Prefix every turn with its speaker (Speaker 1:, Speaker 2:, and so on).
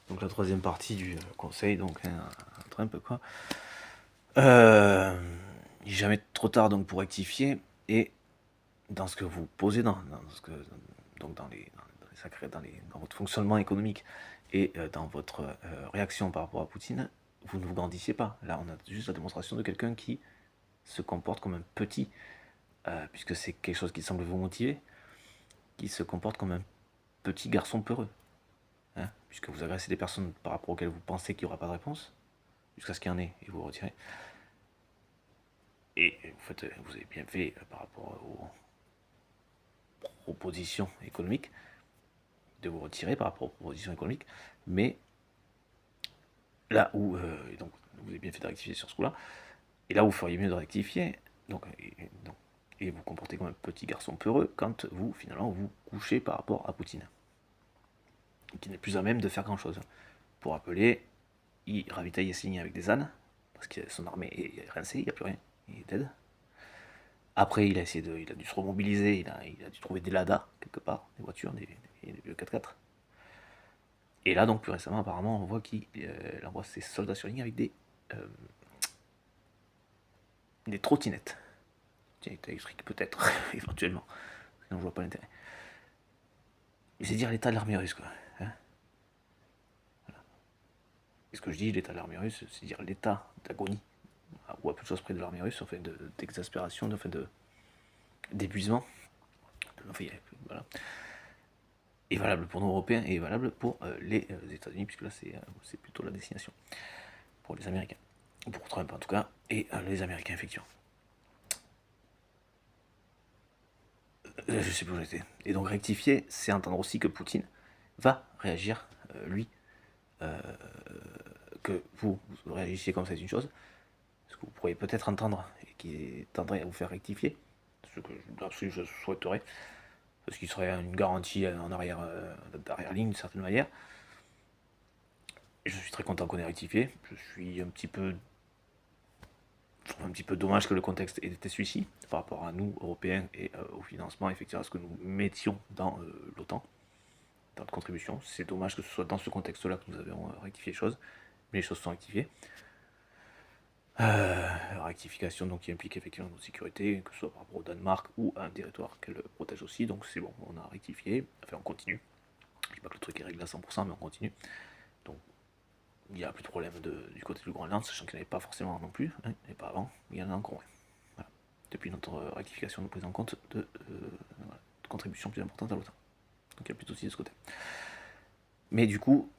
Speaker 1: Donc la troisième partie du conseil, donc un Trump quoi. Il n'est jamais trop tard donc pour rectifier, et dans ce que vous posez donc dans votre fonctionnement économique et dans votre réaction par rapport à Poutine, vous ne vous grandissiez pas. Là, on a juste la démonstration de quelqu'un qui se comporte comme un petit, puisque c'est quelque chose qui semble vous motiver, qui se comporte comme un petit garçon peureux. Hein, puisque vous agressez des personnes par rapport auxquelles vous pensez qu'il n'y aura pas de réponse, jusqu'à ce qu'il y en ait, et vous vous retirez. Et vous avez bien fait par rapport aux propositions économiques, de vous retirer par rapport aux propositions économiques, mais là où, donc vous avez bien fait de rectifier sur ce coup-là, et là où vous feriez mieux de rectifier, et vous comportez comme un petit garçon peureux quand vous, finalement, vous couchez par rapport à Poutine, qui n'est plus à même de faire grand-chose. Pour rappeler, il ravitaille ses lignes avec des ânes, parce que son armée est rincée, il n'y a plus rien, il est dead. Après, il a dû se remobiliser, il a dû trouver des Lada, quelque part, des voitures, des vieux 4x4. Et là, donc, plus récemment, apparemment, on voit qu'il envoie ses soldats sur ligne avec euh, des trottinettes. Tiens, électriques, peut-être, éventuellement. Sinon, je vois pas l'intérêt. Mais c'est dire l'état de l'armée russe, quoi. Hein. Et ce que je dis, l'état de l'armée russe, c'est dire l'état d'agonie, ou à peu de choses près de l'armée russe, enfin, d'exaspération, d'épuisement. Enfin, voilà. Est valable pour nous Européens et valable pour les États-Unis, puisque là c'est plutôt la destination pour les Américains, pour Trump en tout cas, et les Américains effectivement. Je sais plus où j'étais. Et donc rectifier, c'est entendre aussi que Poutine va réagir, lui, euh, que vous réagissiez comme ça, c'est une chose, ce que vous pourriez peut-être entendre et qui tendrait à vous faire rectifier, ce que je souhaiterais, parce qu'il serait une garantie en d'arrière-ligne d'une certaine manière. Je suis très content qu'on ait rectifié. Je suis un petit peu dommage que le contexte était celui-ci par rapport à nous, Européens, et au financement, effectivement, à ce que nous mettions dans l'OTAN, dans notre contribution. C'est dommage que ce soit dans ce contexte-là que nous avons rectifié les choses, mais les choses sont rectifiées. Rectification donc, qui implique effectivement notre sécurité, que ce soit par rapport au Danemark ou à un territoire qu'elle protège aussi, donc c'est bon, on a rectifié, enfin on continue. Je dis pas que le truc est réglé à 100%, mais on continue. Donc il n'y a plus de problème du côté du Groenland, sachant qu'il n'y en avait pas forcément non plus, hein, et pas avant, il y en a encore moins. Voilà. Depuis notre rectification, nous prise en compte de contributions plus importantes à l'OTAN. Donc il n'y a plus de soucis de ce côté. Mais du coup,